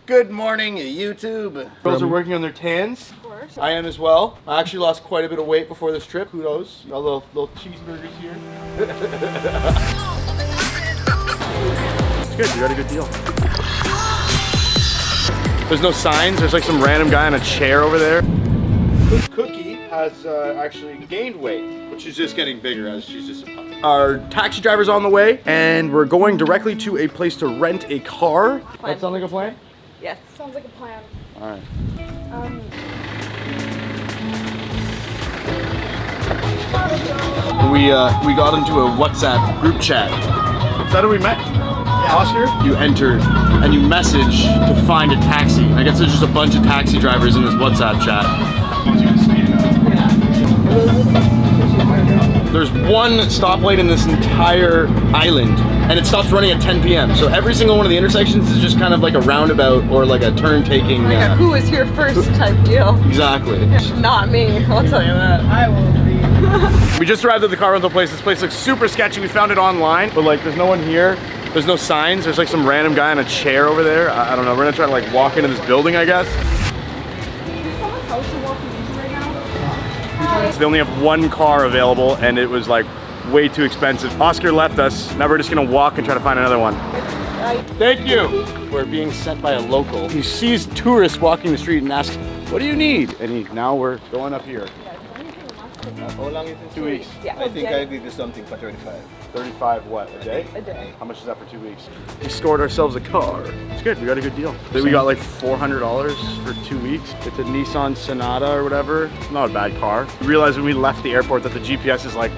Good morning, YouTube. Girls are working on their tans. Of course. I am as well. I actually lost quite a bit of weight before this trip. Kudos. Got little cheeseburgers here. It's good. You got a good deal. There's no signs. There's like some random guy on a chair over there. Cookie has actually gained weight, but she's just getting bigger as she's just a puppy. Our taxi driver's on the way, and we're going directly to a place to rent a car. That sound like a plan? Yes. Sounds like a plan. All right. We got into a WhatsApp group chat. Is that how we met? Yeah. Oscar? You entered and you message to find a taxi. I guess there's just a bunch of taxi drivers in this WhatsApp chat. There's one stoplight in this entire island, and it stops running at 10 p.m. So every single one of the intersections is just kind of like a roundabout or like a turn-taking. Like a who is here first type deal. Exactly. Not me, I'll tell you that. I will be. We just arrived at the car rental place. This place looks super sketchy. We found it online, but like there's no one here. There's no signs. There's like some random guy on a chair over there. I don't know. We're gonna try to like walk into this building, I guess. They only have one car available, and it was like way too expensive. Oscar left us. Now we're just gonna walk and try to find another one. Thank you. We're being sent by a local. He sees tourists walking the street and asks, "What do you need?" And now we're going up here. How long is it? 2 weeks. Yeah. I think I did something for 35. 35 what, a day? A day. How much is that for 2 weeks? We scored ourselves a car. It's good, we got a good deal. We got like $400 for 2 weeks. It's a Nissan Sonata or whatever. Not a bad car. We realized when we left the airport that the GPS is like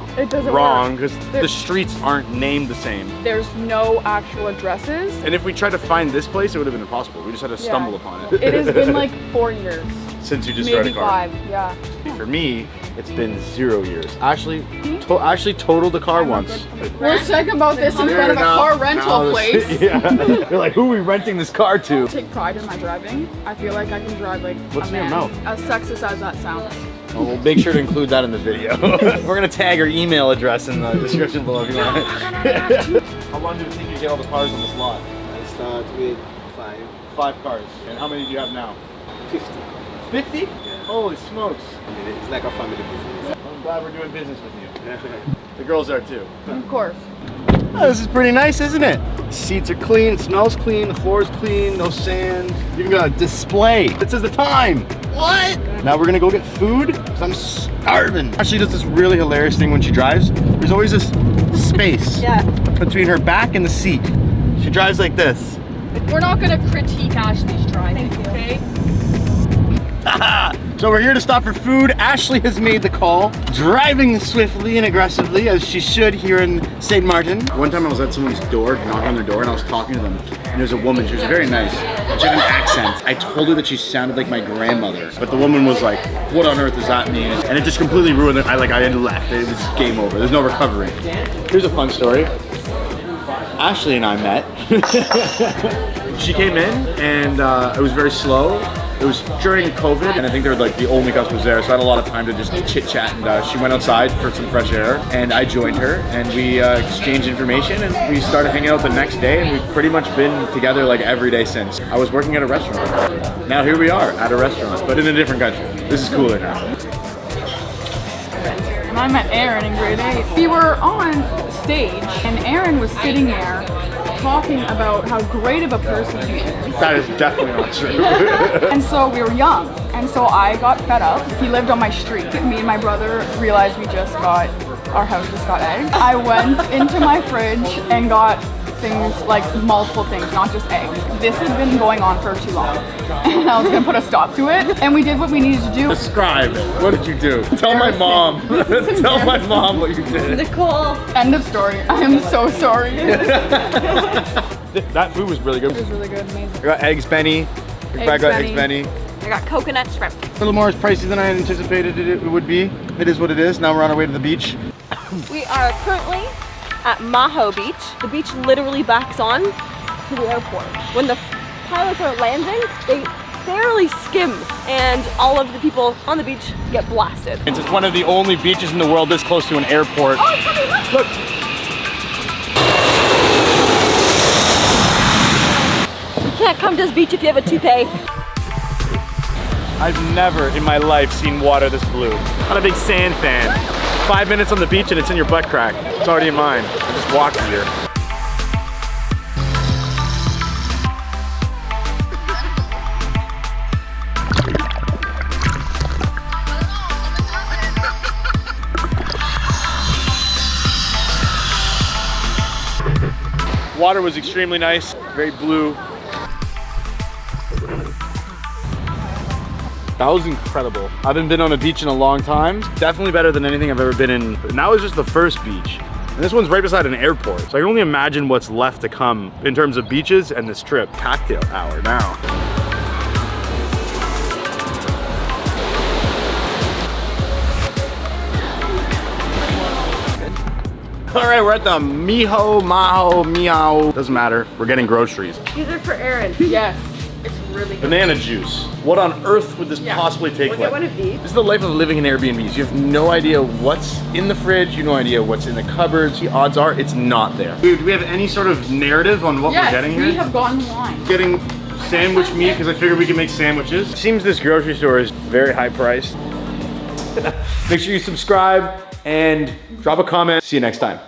wrong because the streets aren't named the same. There's no actual addresses. And if we tried to find this place, it would have been impossible. We just had to stumble upon it. It has been like 4 years. Since you just started a car. Maybe 5, yeah. For me, it's been 0 years. Ashley totaled the car once. We're talking about this in front of a car rental place. Yeah. They're like, who are we renting this car to? I take pride in my driving. I feel like I can drive like What's a in your man. mouth? As sexist as that sounds. Oh, we'll make sure to include that in the video. We're gonna tag our email address in the description below if you want. How long did it take you to get all the cars on this lot? I start with 5. 5 cars. And how many do you have now? 50. 50? Yeah. Holy smokes. I mean, it's like a family business. I'm glad we're doing business with you. The girls are too. Of course. Oh, this is pretty nice, isn't it? The seats are clean, it smells clean, the floor is clean, no sand. You even got a display that says the time. What? Now we're gonna go get food, because I'm starving. Ashley does this really hilarious thing when she drives. There's always this space between her back and the seat. She drives like this. We're not gonna critique Ashley's driving, okay? So we're here to stop for food. Ashley has made the call, driving swiftly and aggressively as she should here in St. Martin. One time I was at someone's door, knocking on their door, and I was talking to them. And there's a woman, she was very nice. She had an accent. I told her that she sounded like my grandmother. But the woman was like, what on earth does that mean? And it just completely ruined it. I had left. It was game over. There's no recovery. Here's a fun story. Ashley and I met. She came in and it was very slow. It was during COVID, and I think they were like the only customers there, so I had a lot of time to just chit chat. And she went outside for some fresh air, and I joined her, and we exchanged information, and we started hanging out the next day, and we've pretty much been together like every day since. I was working at a restaurant. Now here we are at a restaurant, but in a different country. This is cooler now. And I met Aaron in grade 8. We were on stage, and Aaron was sitting there talking about how great of a person he is. That is definitely not true. And so we were young, and so I got fed up. He lived on my street. Me and my brother realized our house just got eggs. I went into my fridge and got things like multiple things, not just eggs. This has been going on for too long, and I was gonna put a stop to it. And we did what we needed to do. Describe. What did you do? Tell my mom. Tell my mom what you did. Nicole. End of story. I am so sorry. That food was really good. It was really good, amazing. I got eggs Benny. Brad got eggs Benny. I got coconut shrimp. A little more pricey than I anticipated it would be. It is what it is. Now we're on our way to the beach. We are currently at Maho Beach. The beach literally backs on to the airport. When the pilots are landing, they barely skim, and all of the people on the beach get blasted. It's just one of the only beaches in the world this close to an airport. Oh, it's coming, look! We can't come to this beach if you have a toupee. I've never in my life seen water this blue. Not a big sand fan. 5 minutes on the beach and it's in your butt crack. It's already in mine. I just walked here. Water was extremely nice, very blue. That was incredible. I haven't been on a beach in a long time. Definitely better than anything I've ever been in. And that was just the first beach. And this one's right beside an airport. So I can only imagine what's left to come in terms of beaches and this trip. Cocktail hour now. All right, we're at the Maho, meow. Doesn't matter, we're getting groceries. These are for Aaron. Yes. It's really good. Banana juice. What on earth would this possibly take? We'll get one of these. This is the life of living in Airbnbs. You have no idea what's in the fridge, you have no idea what's in the cupboards. The odds are it's not there. Dude, do we have any sort of narrative on what we're getting here? We have gone line. Getting sandwich meat because I figured we could make sandwiches. Seems this grocery store is very high priced. Make sure you subscribe and drop a comment. See you next time.